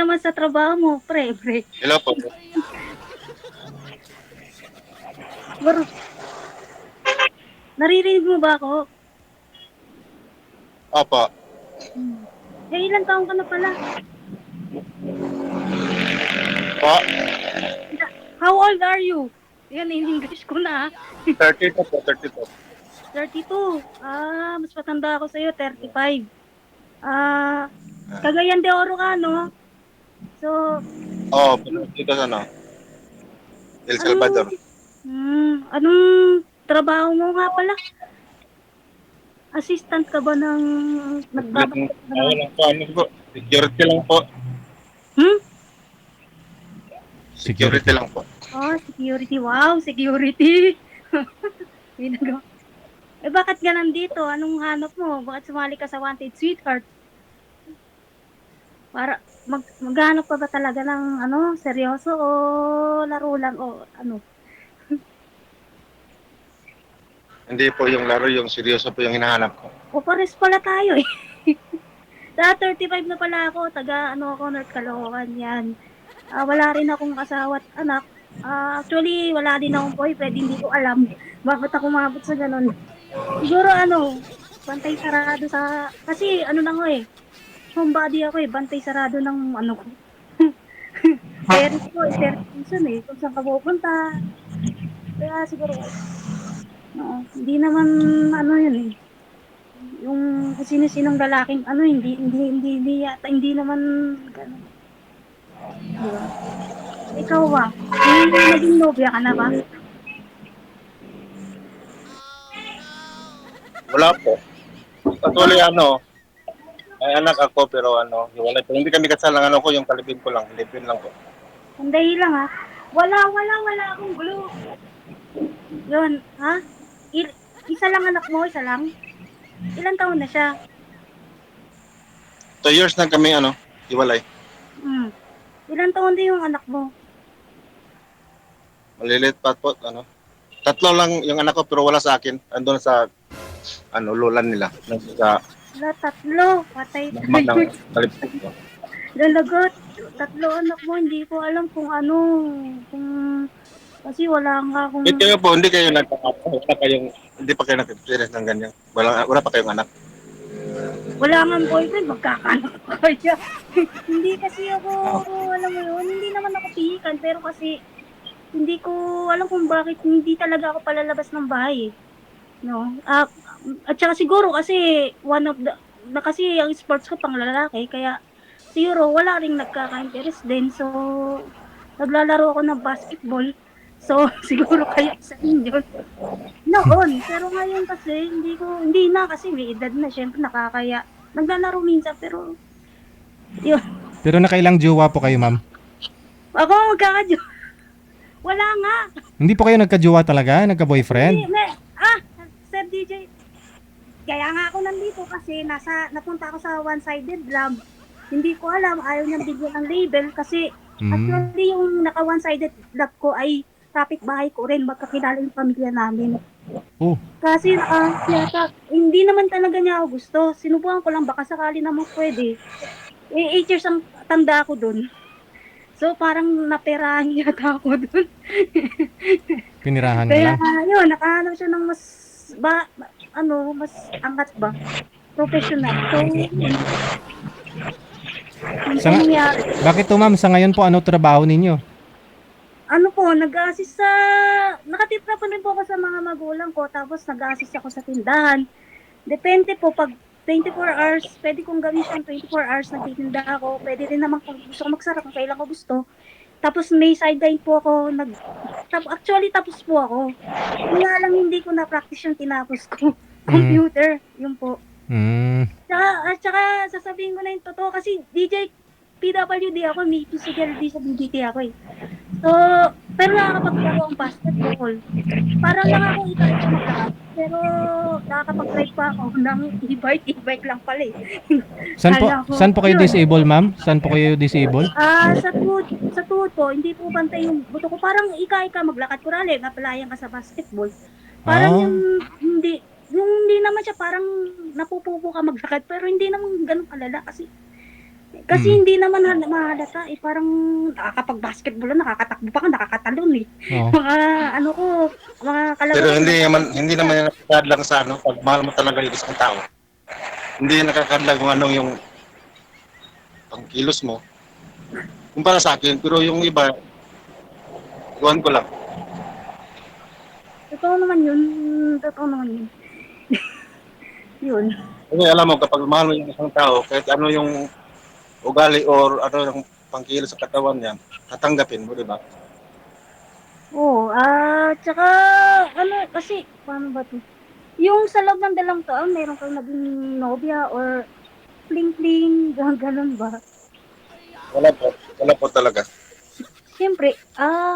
naman sa trabaho mo, pre. Hello po. Bro, naririnig mo ba ako? Opo. Ilan taong ka na pala? Po. How old are you? Yan, in English ko na. 32 po, 32. 32. Mas matanda ako sa'yo, 35. Cagayan de Oro ka, no? So, Oo, dito sa El anong, Salvador. anong trabaho mo nga pala? Assistant ka ba ng nagbabalik ka Ayun naman? lang po, ano po. Security lang po. Hmm? Security lang po. Oh, security. Wow, security. Ginagawa. Bakit ka nandito? Anong hanap mo? Bakit sumali ka sa Wanted Sweetheart? Para maghanap ka ba talaga ng seryoso o laro lang o ano? Hindi po yung laro, yung seryoso po yung hinahanap ko. O pares pala tayo eh. Sa 35 na pala ako, taga ako, North Caloocan yan. Wala rin akong asawa at anak. Actually, wala din akong boyfriend, hindi ko alam bakit ako umabot sa ganun. Siguro bantay sarado kasi na ko eh, homebody ako eh, bantay sarado ng ko. Parents ko, reason eh, kung saan ka pupunta. Kaya siguro, hindi naman yun eh. Yung kung sino-sinong lalaking hindi naman ganun. Di ba? Ikaw ba? Naging nobya ka na ba? Wala po. Actually, may anak ako pero hiwalay po. Hindi kami kasal ng ko, yung kalibin ko lang. Kalibin lang po. Sandali lang ha. Wala akong gulo. Yun, ha? Isa lang anak mo, isa lang? Ilan taon na siya? 2 years na kami, hiwalay. Ilan taon din yung anak mo? Malilit pa po, Tatlo lang yung anak ko pero wala sa akin. Andun sa, lola nila. Sa Wala, tatlo. Patay mama ng tayo. kalibin ko. Lalagot. Tatlo anak mo, hindi ko alam kung kung, kasi wala nga akong, Hindi kayo po, hindi pa kayo nag-experience ng ganyan. Wala pa kayong anak. wala nga boyfriend, magkakanak pa kaya. Hindi kasi ako, Ah, alam mo yun, hindi naman ako pihikan, pero kasi, hindi ko alam kung bakit hindi talaga ako palalabas ng bahay eh. No? At saka siguro kasi one of the kasi ang sports ko pang lalaki kaya siguro wala ring nagkaka-interest din. So naglalaro ako ng basketball. So siguro kaya sa inyo noon. Pero ngayon kasi hindi na kasi may edad na syempre nakakaya. Naglalaro minsan pero yun. Pero nakailang jowa po kayo, ma'am? Ako magkakadyo. Wala nga. Hindi po kayo nagka-jowa talaga? Hindi, Nagka-boyfriend? Sir DJ, kaya nga ako nandito kasi napunta ako sa one-sided love. Hindi ko alam, ayaw niyang bigyan ng label kasi actually yung naka one-sided love ko ay kapitbahay ko rin, magkakilala yung pamilya namin. Oh, Kasi hindi naman talaga niya ako gusto. Sinubukan ko lang, baka sakali naman pwede. 8 years ang tanda ko dun. So parang naperahan yata ako dun. pinirahan ka Kaya lang. yun, nakahanap siya ng mas angat ba? Professional. So, yun. Sa Ano nangyari? Bakit to, ma'am? Sa ngayon po, ano trabaho ninyo? Nag-assist nakatira pa rin po ako sa mga magulang ko, tapos nag-assist ako sa tindahan. Depende po, pag 24 hours, pwede kong gawin siyang 24 hours nagtitinda ako. Pwede rin naman kung gusto ko magsarap, kung kailan ko gusto. Tapos may sideline po ako, actually tapos po ako. Yung nga lang hindi ko na-practice yung tinapos ko. Computer, yun po. At saka sasabihin ko na yung totoo kasi DJ PWD ako, may physical disability ako eh. So, pero nakakapaglaro ang basketball. Parang lang ako ika-ika maglakad. Pero nakakapag-ride pa ako ng e-bike lang pala eh. Kala ko, Saan po kayo yun. disabled, ma'am? Saan po kayo disabled? Sa tuhod po, hindi po bantay yung buto ko. Parang ika-ika maglakad. Kurali, napalayan ka sa basketball. Parang Ah, yung hindi naman siya parang napupupo ka maglakad. Pero hindi naman ganun kalala kasi Kasi Mm. hindi naman mahalata eh. Parang nakakapag-basketball na, nakakatakbo pa ka, nakakatalon eh. Oo. Mga ano ko, mga kalaro Pero ko hindi naman yan nakakadlang sa ano, pag mahal mo talaga yung isang tao. Hindi yan nakakadlang kung ano yung pangkilos mo. Kumpara sa akin, pero yung iba, iwan ko lang. Totoo naman yun. Totoo naman yun. Yun. Kasi alam mo, kapag mahal mo yung isang tao, kahit ano yung ugali or ano yung pangkilos sa katawan niya, tatanggapin mo, di ba? Oo, tsaka ano, kasi paano ba 'to? Yung sa loob ng 2 taon meron kang naging nobya or fling-fling, gano'n ba? Wala po. Wala po talaga. Siyempre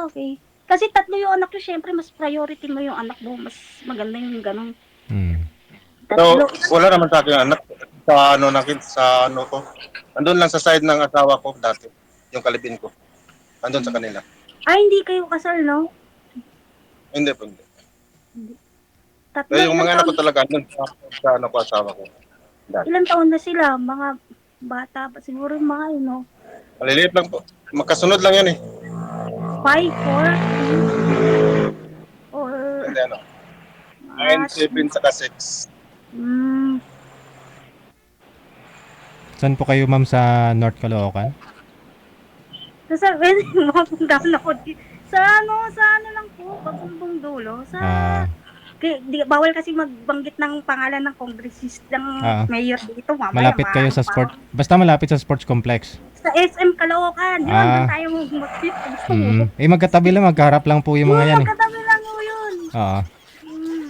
okey. Kasi 3 yung anak ko siyempre mas priority mo yung anak mo, mas maganda yung gano'n. Mm. Pero 3 wala naman sa akin anak sa ano nakin sa ano ko. Andun lang sa side ng asawa ko dati, yung kalibin ko. Andun sa kanila. hindi kayo kasal 'no? Hindi po, hindi. Hindi. Pero yung Ilang mga anak taon ko talaga andun sa ano ko asawa ko. Dati. ilang taon na sila? Mga bata pa siguro yung mga yun 'no? Maliliit lang po. Magkasunod lang yan eh. 5, 4, 3 or Hindi ano. 9, mga 7, saka 6. hmm. Saan po kayo ma'am sa North Caloocan? Sasabihin mo mapuntahan ako sa ano lang po, Pabumbong Dulo, sa Ah, bawal kasi magbanggit ng pangalan ng ng ah, mayor dito mamaya malapit kayo sa pa sport. Basta malapit sa sports complex. sa SM Caloocan, yun, doon Ah, tayo mag-fit, gusto mo. magkatabi lang, magkaharap lang po yung Yun, mga yan eh. magkatabi lang mo yun. Oo. Hmm.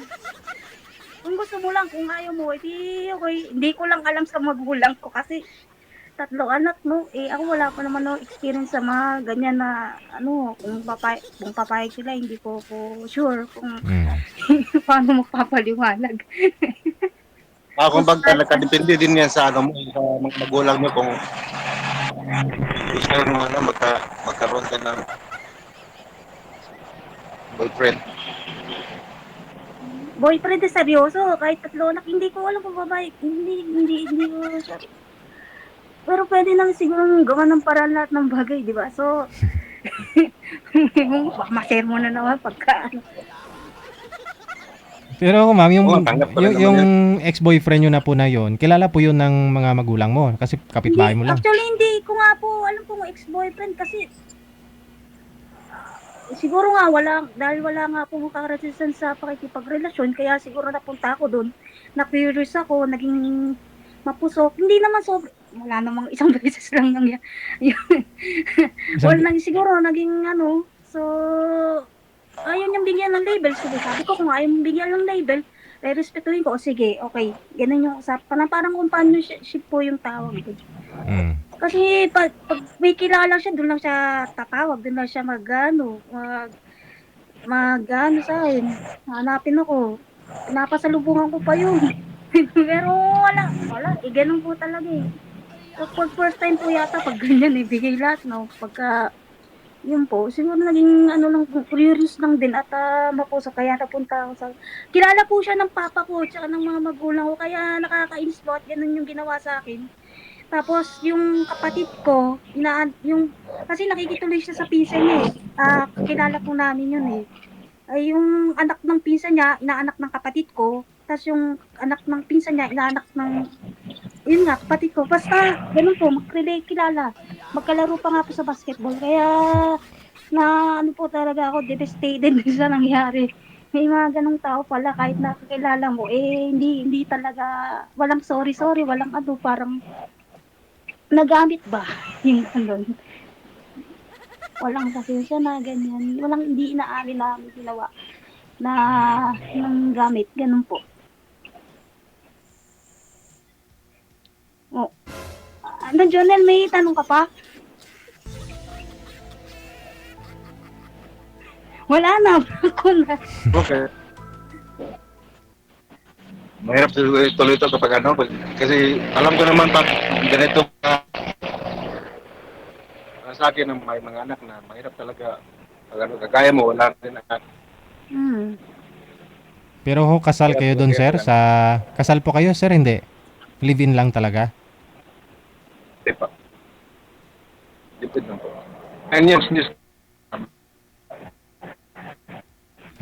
Kung gusto mo lang, kung ayaw mo, edi okay. Hindi ko lang alam sa magulang ko kasi 3 anak, no? Eh, ako wala pa naman no experience sa mga ganyan na, ano, kung papayag sila, hindi ko sure kung Mm. paano magpapaliwanag. Kung bagka, nakadepende din yan sa ano mo, sa mga magulang nyo kung gusto mo ano, magkaroon ka ng boyfriend. Boyfriend na seryoso, kahit 3 anak, hindi ko alam kung babae, hindi ko siya. Pero pwede naman siguro gawa ng paraan lahat ng bagay, di ba? So, ma-share mo na naman pagka, ano. Pero ma'am, Oo, tanggap ko rin naman yung yan. ex-boyfriend nyo na po na yon, kilala po yun ng mga magulang mo kasi kapitbahay mo lang. Actually, hindi ko nga po alam kung ex-boyfriend kasi siguro nga dahil wala nga po karanasan sa pakikipagrelasyon, kaya siguro napunta ako doon, na-curious ako, naging mapusok. Hindi naman wala namang isang beses lang nangyari. Isang, Wala lang siguro naging ano, so ayaw niyang bigyan ng label. Sige, sabi ko kung ayaw mong bigyan ng label, respetuhin ko. O sige, okay. Ganun yung usapan. Parang companionship po yung tawag ko. mm. Kasi pag may kilala siya, doon lang siya tatawag, doon lang siya mag-ano sa akin. Hanapin ako. Pinapasalubungan ko pa yun. Pero wala. Ganun po talaga eh. So, pag first time po yata, pag ganyan, ibigay lahat, no? Pagka, yun po, siguro naging, ano lang, curious lang din at mapuso. Kaya napunta ako kilala po siya ng papa ko, tsaka ng mga magulang ko, kaya nakakainis po at ganun yung ginawa sa akin. Tapos yung kapatid ko, kasi nakikituloy siya sa pinsan niya eh. Kilala po namin yun eh. Ay yung anak ng pinsan niya, inaanak ng kapatid ko. Tapos yung anak ng pinsan niya, inaanak ng, yun nga, kapatid ko. Basta, ganun po, kilala. Magkalaro pa nga po sa basketball. Kaya, ano po talaga ako, devastated sa nangyari. May mga ganung tao pala, kahit nakakilala mo, hindi talaga, walang sorry, walang ano, parang, nagamit ba? Yung ganun. Walang pasensya na ganyan. Walang hindi inaali na ginawa na ng gamit. Ganun po. Oh. Ano, Jonel, may tanong ka pa? Wala na. Ako na. Okay. Mahirap tuloy ito kapag ano, kasi alam ko naman pag ganito sa akin ng may mga anak na mahirap talaga pag ano, kagaya mo, wala rin anak. Hmm. Pero ho, kasal Kaya kayo talaga doon sir? yan. Kasal po kayo sir? Hindi. Live-in lang talaga? Di pa. tipid lang po. 9 years news.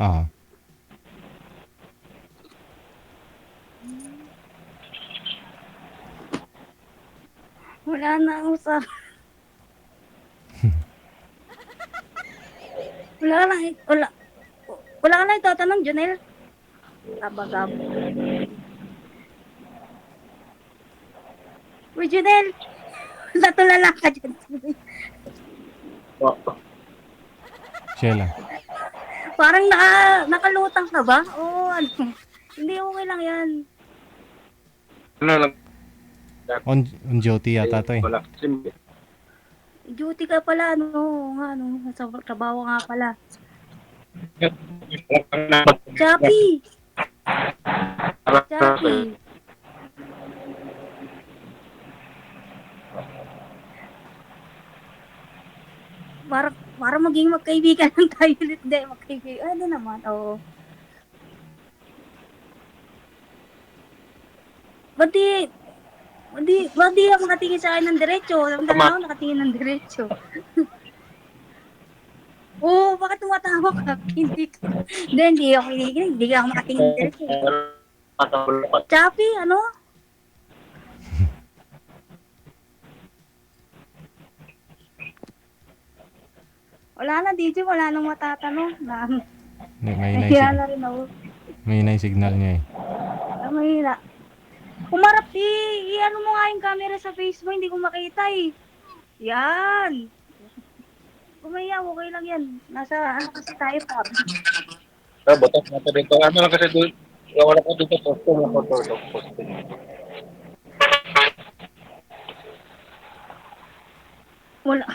Oo. Wala na ang usap. Wala ka lang, wala ka lang itatanong, Junel. Tabagab. Uy, Junel! Natulala ka dyan. Oh, Sheila. Parang nakalutang ka ba? O ano? Hindi, okay lang yan. ano lang. On duty yata to eh. Wala. Simple. Duty ka pala, ano? Nga, ano? Sa trabaho nga pala. Chappy! Chappy! Para maging magkaibigan lang tayo ulit. Hindi, magkaibigan. Ano naman, oo. Ba't di ako nakatingin sa akin ng diretso? Samtala ako nakatingin ng diretso. Oo, bakit tumatawa ka? Hindi ako kinikinig. Hindi ka ako nakatingin ng diretso. Chappy, ano? Wala na, DJ. Wala nang matatanong. May Nahiya na rin ako. may signal niya eh. Mahina. Kumarap ano mo nga yung camera sa face mo, hindi ko makita eh. Yan. Kumaya, okay lang yan. Nasa, ano kasi tayo pa. Batas natin dito. Ano lang kasi doon. Wala ko dito posto ng motor. Posto. Wala.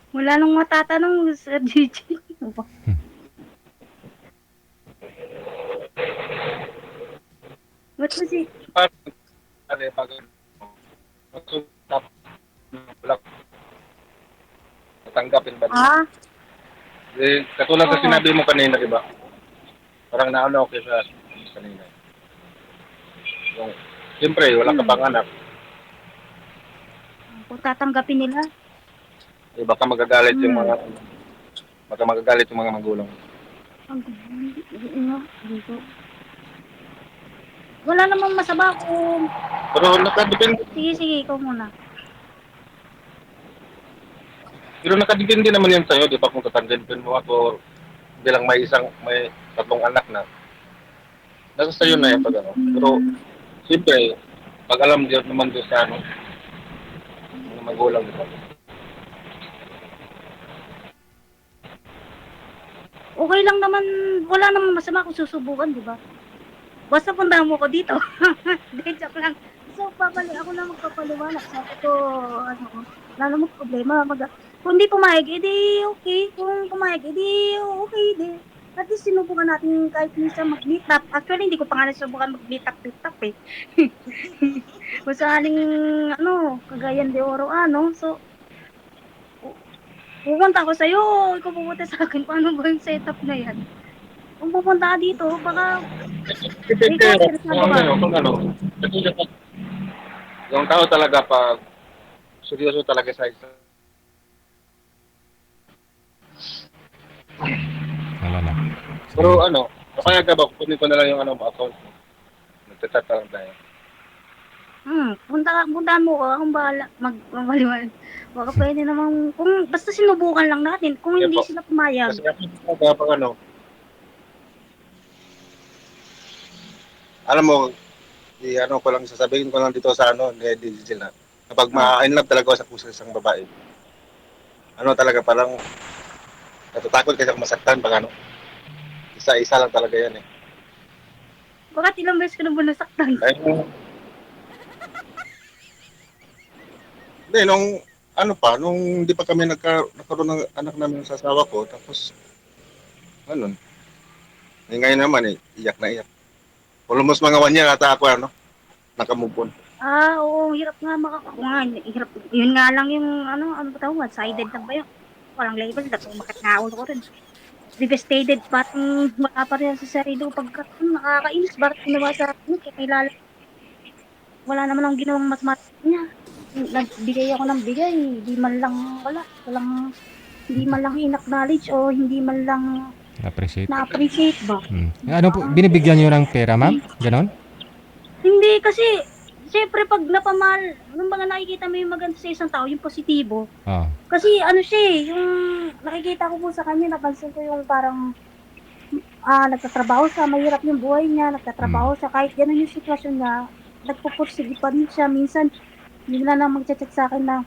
Wala nang matatanong sa DJ. Ba't kasi, Ano yung pag wala tatanggapin ba niya? Katulad Oo. sa sinabi mo kanina, di ba? Parang naano okay sa kanina. Yung, siyempre, wala ka pang anak. kung tatanggapin nila, Eh, baka magagalit yung mga magulang. dito. Wala namang masama kung, Pero nakadepende, sige, ikaw muna. nakadepende naman yan sa'yo, di ba? Kung tatanggapin mo ako bilang may tatlong anak na. Nasa sa'yo na yan pag ano. Pero, siyempre, pag alam din naman doon sa ano, mga magulang, di ba? Okay lang naman, wala namang masama kung susubukan, di ba? Basta puntahan mo ko dito. Hindi, joke lang. So, ako na magpapaliwanag. Sabi ko, ano, wala namang problema. Kung hindi pumayag, edi okay. Kung pumayag, edi okay, di. At least sinubukan natin kahit minsan mag-meet up. Actually, hindi ko pa nga nasubukan mag-meet up eh. Kung saaling, ano, Cagayan de Oro, ano. So, pupunta ako sa'yo. Ikaw pupunta sa akin. Paano ba yung setup na yan? Kung pupunta ka dito, baka Depende, interesado ka. kung ano. Kasi yung tao talaga pag seryoso talaga sa isa. Wala na. Pero ano, kapag ka ba, kunin ko na lang yung ano, account mo. Nagchat lang tayo. Puntahan mo ko, akong bahala magmaliwan. Baka pwede namang, kung basta sinubukan lang natin, kung hindi po. sila pumayag. Kasi ako pag ano, alam mo, ano ko lang, sasabihin ko lang dito sa ano, ni Digital na, kapag ma-in love talaga ako sa puso isang babae, ano talaga, parang natatakot kasi ako masaktan pag ano, isa-isa lang talaga yan eh. Bakit ilang beses ka na ba nasaktan? Ay, hindi, nung hindi pa kami nagkaroon ng anak namin sa asawa ko, tapos, ano, ngayon naman eh, iyak na iyak. Almost mga 1 year ata ako, ano, nakamove on. Oo, hirap nga hirap. Yun nga lang yung, ano ba tawag, one-sided lang ba yun? Walang label, umakit nga ulo ko rin. Devastated, parang wala pa rin sa sarili ko pagkat nakakainis, bakit ginawa sa akin, kaya kilala. Wala naman akong ginawang mas niya. nagbigay ako ng bigay, hindi man lang hindi man lang in-acknowledge o hindi man lang Appreciate. na-appreciate ba? Ano po, binibigyan niyo ng pera, ma'am? Ganon? Hindi kasi, siyempre pag napamahal, nung mga nakikita mo yung maganda sa isang tao, yung positibo. Oo. Kasi ano siya eh, yung nakikita ko po sa kanya, napansin ko yung parang nagtatrabaho siya, mahirap yung buhay niya, nagtatrabaho siya, kahit ganun yung sitwasyon niya, nagpupursige pa rin siya. Minsan, bigla na magchat-chat sa akin na,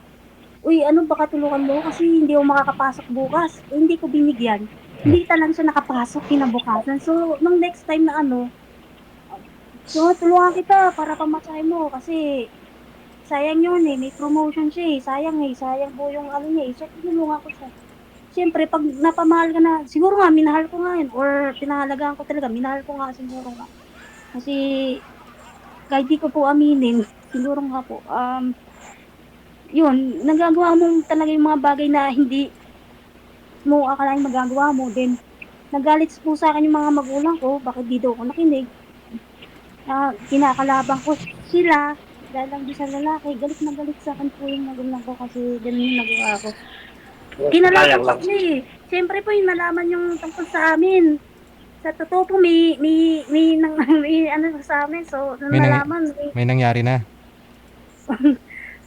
uy, ano baka tulungan mo kasi hindi ako makakapasok bukas. Eh, hindi ko binigyan. Hindi talaga siya nakapasok kinabukasan. So, nung next time na so, tulungan kita para pamasahe mo kasi sayang yun eh, may promotion siya eh, sayang po yung ano niya eh. So, tinulungan ko siya. Siyempre, pag napamahal ka na, siguro nga, minahal ko nga yun, or pinahalagaan ko talaga, minahal ko nga siguro nga. Kasi, kahit di ko po aminin, siguro nga po, yun, nagagawa mo talaga yung mga bagay na hindi mo akalain magagawa mo. Then, nagalit po sa akin yung mga magulang ko, bakit di daw ako nakinig. Kinakalabang ko sila, dahil lang di sa lalaki, galit na galit sa akin po yung magulang ko kasi ganun yung nagawa ko. Kinalaban Sayang ko lang. sila eh. Siyempre po yung nalaman yung tungkol sa amin. Sa totoo po, may ano sa amin. So, nung May, nang, nalaman, may nangyari na.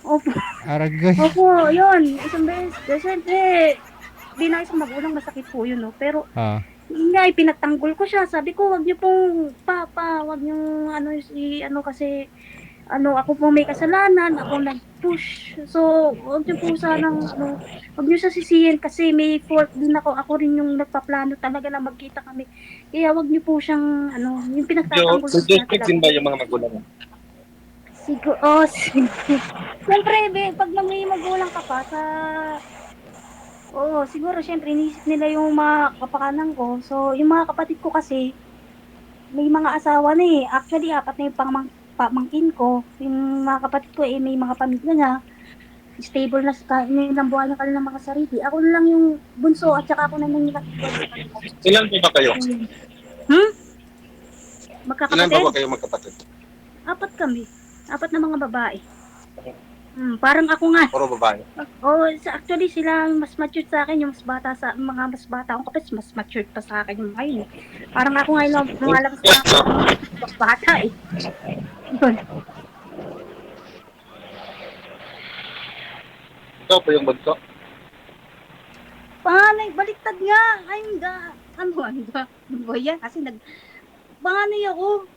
opo, Aragay. opo, yun, isang beses. Siyempre, bilang isang magulang, masakit po yun, no? Pero, Ah, yun nga, ipinagtanggol ko siya. Sabi ko, wag niyo pong, wag niyo, kasi, ako po may kasalanan, ako nag-push. So, wag niyo po sanang, wag niyo siya sisihin kasi may fault din ako. Ako rin yung nagpaplano talaga na magkita kami. Kaya wag niyo po siyang, yung pinagtatanggol ko siya Suggested din talaga. ba yung mga magulang mo? Sige. Siyempre, pag may magulang ka pa oo, siguro siyempre inisip nila yung mga kapakanan ko. So, yung mga kapatid ko kasi, may mga asawa na eh. Actually, apat na yung pamangkin ko. Yung mga kapatid ko eh, may mga pamilya na. Stable na may ilang buwan na kanilang mga sarili. Ako na lang yung bunso at saka ako na lang yung nakikita sa kanila. Ilan po ba kayo? Hmm? Ilan Magkakapatid? ba kayo magkapatid? Apat kami. Apat na mga babae. Parang ako nga. Puro babae. Actually sila ang mas mature sa akin, yung mga mas bata akong kapatid, mas mature pa sa akin yung ngayon. Parang ako nga yung lumalabas na ako, mas bata eh. Yun. Ikaw po yung bunso? Panganay, baliktad nga. Ano ba yan? Kasi panganay ako.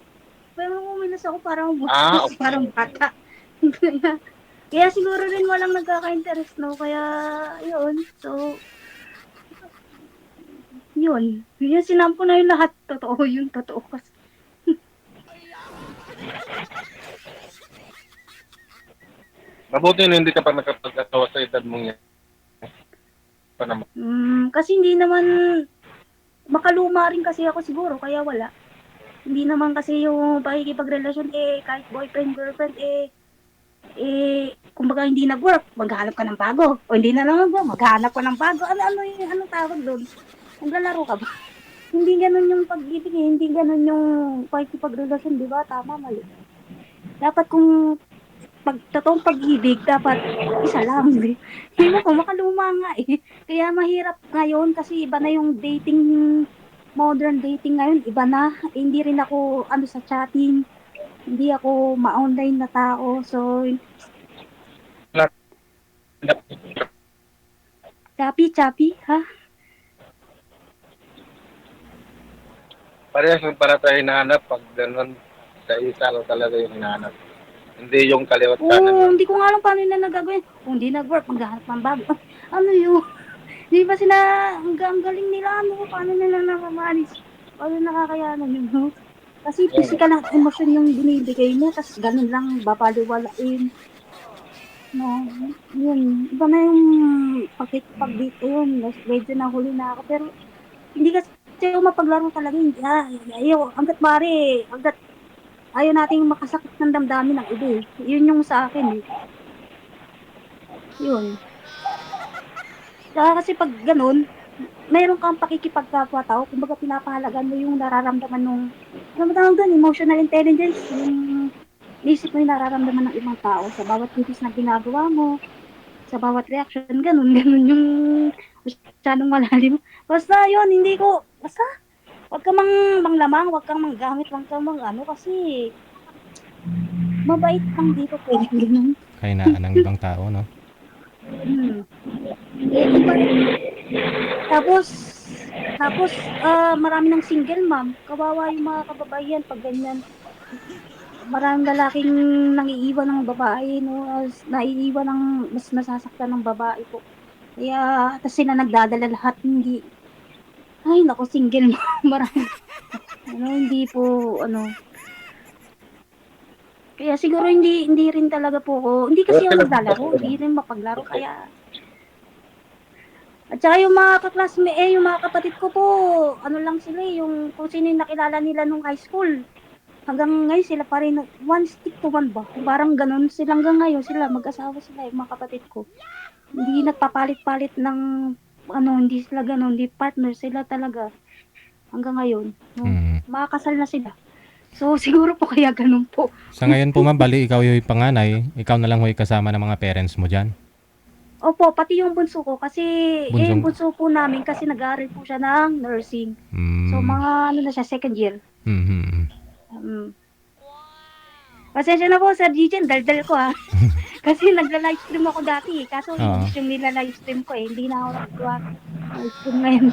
Pero uminas ako parang Okay. parang bata. Kaya siguro rin walang nagkaka-interest, no? Kaya, yun. So, yun. Yun, sinampo na yung lahat. Totoo yun. Totoo kasi. Mabuti na hindi ka pa nakapag-asawa sa edad mong yan. Pa naman. Kasi hindi naman, makaluma rin kasi ako siguro, kaya wala. Hindi naman kasi yung pakikipagrelasyon, kahit boyfriend, girlfriend, kumbaga hindi nag-work, maghanap ka ng bago. O hindi na lang maghanap ka ng bago. Anong tawag doon? Naglalaro ka ba? Hindi ganun yung pag-ibig hindi ganun yung pakikipagrelasyon, di ba? Tama, mali. Dapat kung totoong pag-ibig, dapat isa lang. Hindi mo kung makaluma nga eh. Kaya mahirap ngayon kasi iba na yung modern dating ngayon, iba na. Hindi rin ako sa chatting. Hindi ako ma-online na tao. So, chappy, ha? Parehas ng para tayo hinahanap pag ganun sa isa lang talaga yung hinahanap. Hindi yung kaliwat kanan. Hindi ko nga alam paano nila nagagawin. Kung hindi nag-work, maghahanap ng bago. Ano yun? Di ba sila, ang galing nila, paano nila nakamanis? Paano nakakayanan yun, no? Kasi physical ang emosyon yung binibigay niya, tapos ganun lang, babaliwalain. No, yun. Iba na yung pag-date yun. Medyo nahuli na ako. Pero, hindi kasi ako mapaglaro talaga. Hanggat ayaw nating makasakit ng damdamin ng iba eh. Yun yung sa akin eh. Yun. Kasi pag ganun, mayroon kang pakikipagkapwa-tao, kumbaga pinapahalagan mo yung nararamdaman nung, ano ba tawag doon, emotional intelligence, yung inisip mo yung nararamdaman ng ibang tao sa bawat kilos na ginagawa mo, sa bawat reaction, ganun, ganun yung masyadong malalim. Basta yun, hindi ko, basta, wag ka manglamang, wag kang manggamit, wag kang ano, kasi, mabait lang dito, pwede ganun. Kahinaan ng ibang tao, no? Hmm. Eh, iba, tapos, marami ng single mom, kawawa yung mga kababaihan pag ganyan. Maraming lalaking nangiiwan ng babae, no, naiiwan ng, mas nasasaktan ng babae po. Kaya, tas sila nagdadala lahat, hindi, ay, naku, single mom, marami, hindi po, kaya siguro hindi rin talaga po ako, hindi kasi ako naglalaro, hindi rin mapaglaro, kaya, at saka yung mga yung mga kapatid ko po, ano lang sila yung kung sino yung nakilala nila nung high school. Hanggang ngayon sila pa rin, one stick to one ba? Parang ganun sila hanggang ngayon, sila, mag-asawa sila, yung mga kapatid ko. Hindi nagpapalit-palit ng, hindi sila ganun, hindi partner sila talaga. Hanggang ngayon, no? Mm. Makakasal na sila. So, siguro po kaya ganun po. Sa ngayon po, ma'am, bali ikaw yung panganay, ikaw na lang ho'y kasama ng mga parents mo dyan. Opo, pati yung bunso ko, kasi, yung Bunsong- bunso po namin, kasi nag-aaral po siya ng nursing. So, Mm. mga, na siya, second year. Mhm. Pasensya na po, Sir Gijan, daldal ko ha. Kasi nagla-livestream ako dati, kaso Oo. English yung nila-livestream ko eh. Hindi na ako nagagawa livestream ngayon.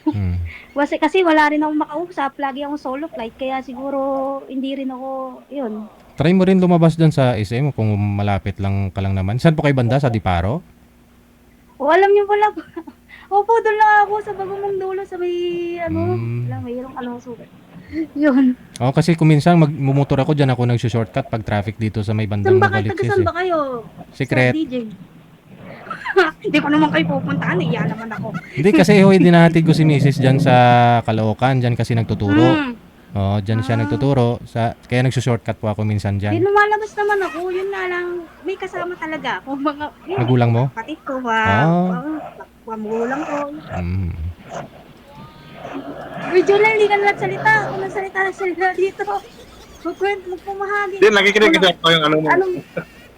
Mm. Kasi wala rin akong makausap, lagi akong solo flight, kaya siguro hindi rin ako, yun. Try mo rin lumabas dyan sa SM kung malapit lang ka lang naman. Saan po kayo banda? Sa Diparo? O alam niyo pala, opo, doon lang ako sa Bagumong Dulo, sa may, mayroong sugat. Yun. Oo, kasi kung minsan magmumotor ako dyan, ako nagsushortcut pag traffic dito sa may bandang Saan ba kayo? Novaliches Taga saan eh. ba kayo? Secret. Sir DJ. Hindi ko naman kayo pupuntahan eh, yan naman ako. Hindi kasi hoy, dinahatid ko si Mrs. dyan sa Caloocan, dyan kasi nagtuturo. Hmm. Oo, dyan siya nagtuturo. Kaya nagsushortcut po ako minsan Di dyan. lumalabas naman ako, yun nga lang, may kasama talaga ako, mga, yun, Magulang mo? kapatid ko, magulang ko. Mm. Medyo lang, hindi ka na nagsalita, kung nagsalita na sila dito. Magpumahagi. Hindi, nakikinig kasi ako yung ano mo.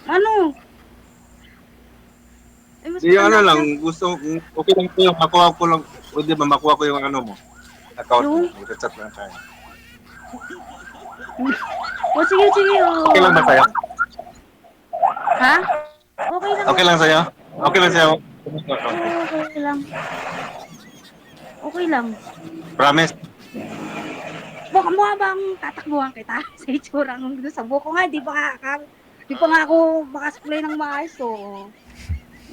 Ano? Mas Yung ano matanda lang, ka. gusto, okay lang po yung makuha ko lang, pwede ba makuha ko yung ano mo? Account mo, Yung? chat lang tayo. O sige, oh. Okay lang ba sa'yo? Ha? Okay lang. Okay lang sa'yo? Okay lang sa'yo? Okay lang. Okay lang. Promise? Baka mo bang tatakbuhan kita sa itsura ng sa buko nga, di pa nga ako makasuklay ng maayos, so.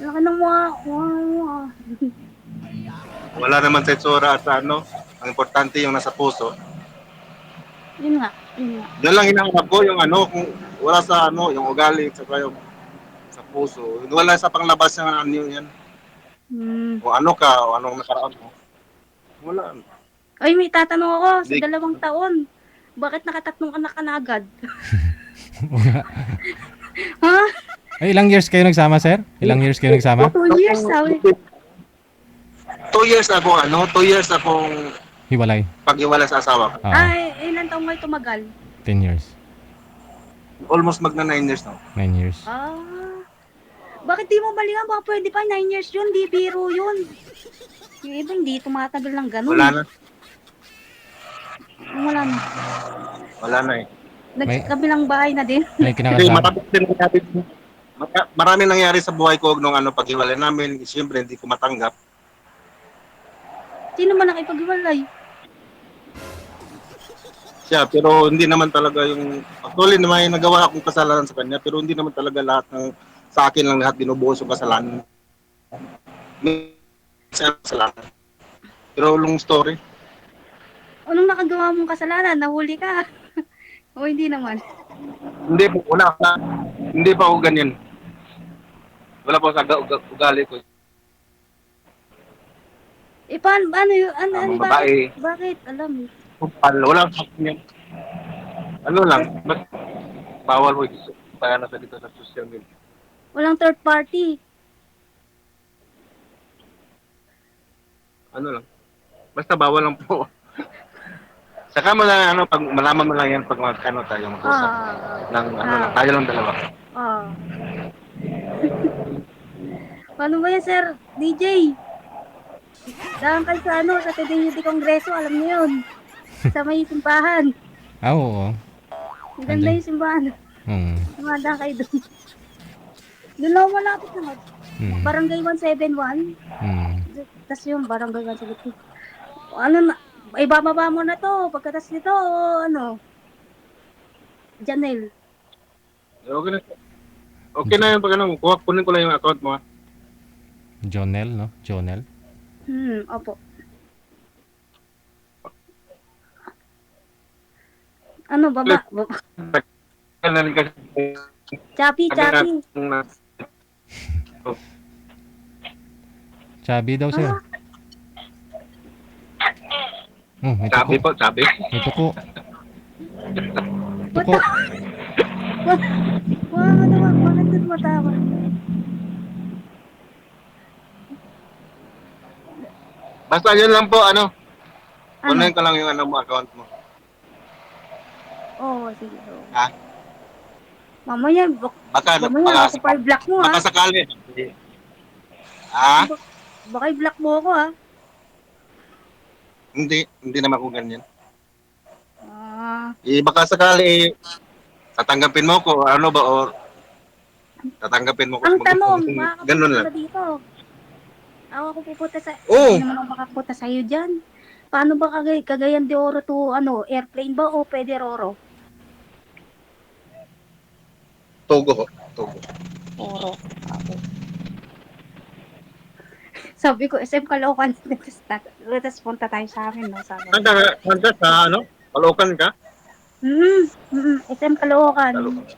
Laki ng mga. Wala naman sa itsura at sa ano. Ang importante yung nasa puso. Yun nga. Yan lang hinahanap ko yung ano, kung wala sa ano, yung ugali, saka yung sa puso. Wala sa panglabas ng ano yan. O ano ka, o anong nakaraan mo. Wala. Ay, may tatanong ako sa Di- 2 taon. Bakit nakatatlong anak ka na agad? Ha? Ay, ilang years kayo nagsama, sir? Ilang years kayo nagsama? 2 years, sabi. 2 years ako, 2 years akong Hiwalay. pag-iwala sa asawa ko. Ay, ilan taong kayo tumagal? 10 years. Almost magna 9 years na. 9 years. Bakit di mo balikan? Baka pwede pa, 9 years yun, di biro yun. Yung iba hindi tumatagal ng ganun. Wala na. Wala na. Wala na eh. Nagkabilang bahay na din. May Kasi kinakasama. marami nangyari sa buhay ko nung pag-iwalay namin. Siyempre, hindi ko matanggap. Sino man nakipag-iwalay? Siya, pero hindi naman talaga yung... Actually, may nagawa akong kasalanan sa kanya, pero hindi naman talaga lahat ng... Sa akin lang lahat binubuhos yung kasalanan. May kasalanan. Pero long story. Anong nakagawa mong kasalanan? Nahuli ka? O hindi naman? Hindi po, wala pa. Hindi pa ako ganyan. Wala pa sa ugali ko. Paano yun? Ano, Babae. bakit? Alam mo. Wala pa ganyan. Ano lang, bawal mo kaya nasa dito sa social media. Walang third party. Ano lang. Basta bawal lang po. Saka mo na ano, pag malaman mo lang yan pag ano tayo mag-usap. Ng ano lang, tayo lang dalawa. Ah. Paano ba yan, Sir DJ? Daan kayo sa ano, sa Teddy Kongreso, alam niyo yun. Sa may simbahan. Oo. Ang ganda Andun. yung simbahan. Mm. Dumadaan kayo doon. Doon lang malapit naman. Mm. Barangay 171. Mm. Tapos yung barangay 172. Ano na, ibababa mo na to. Pagkatas nito, ano, Janel. Okay na. Okay na yung pag ano, kunin ko lang yung account mo. Jonel, no? Jonel. Opo. Ano, baba. Kailan kasi Chappy. Chubby daw, sir. May Sabi tuko. po, sabi. May tuko. What Tuko. Bakit doon matawa? Basta yun lang po, ano. Ano? Kunin ko lang yung ano mo, account mo. Oo, sige. Oo. Ha? Mamaya, Baka, mamaya ako pa i-block mo, ha? baka sakali. Ha? Baka i-block mo ako, ha? Hindi naman ako ganyan. Ah, Baka sakali, tatanggapin mo ko, ano ba, or tatanggapin mo ko. ang tanong, Ganun makakapunta lang. ka dito. Ako pupunta sa... Oo. Hindi naman ako makapunta sa'yo dyan. Paano ba Cagayan de Oro to, ano, airplane ba o pwede Roro? Togo. Oro. Okay. Sabi ko, SM Caloocan, let's punta tayo sa amin, no? Sabi. Handa sa, ano, Caloocan ka? SM Caloocan. Caloocan.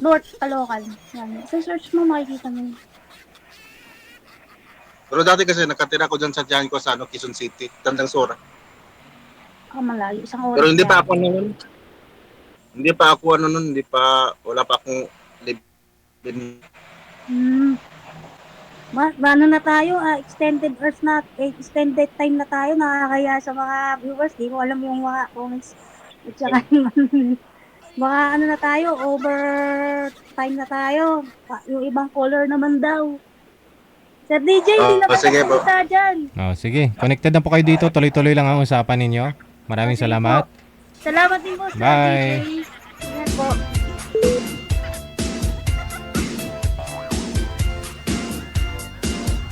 North Caloocan. Yan. Sa search mo, makikita mo. Pero dati kasi nakatira ko dyan sa tiyan ko sa ano, Quezon City, Tandang Sora. Malayo. Isang oras. Pero hindi yan. pa ako ano nun. Wala pa akong live-in. Ano na tayo, extended time na tayo, nakakaya sa mga viewers, di ko alam yung mga comments. At saka mga ano na tayo, overtime na tayo. Yung ibang caller naman daw. Sir DJ, hindi na sige po. kita dyan. Sige. Connected na po kayo dito. Tuloy-tuloy lang ang usapan ninyo. Maraming Sige salamat. po. Salamat din po, Sir Bye. DJ. Yan po.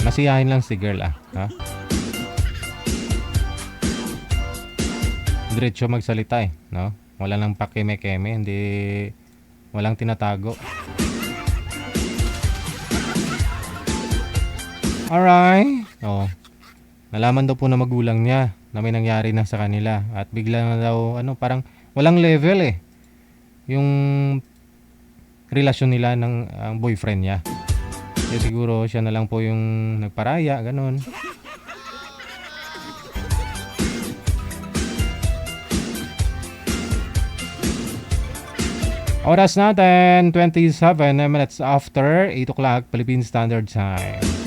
Masiyahin lang si girl, ha? Diretso magsalita, no? Wala nang pakeme-keme, walang tinatago. Alright. Nalaman daw po na magulang niya na may nangyari na sa kanila at bigla na daw parang walang level yung relasyon nila ng boyfriend niya. Kaya siguro siya na lang po yung nagparaya, ganun. Oras natin 27 minutes after 8 o'clock Philippine Standard Time.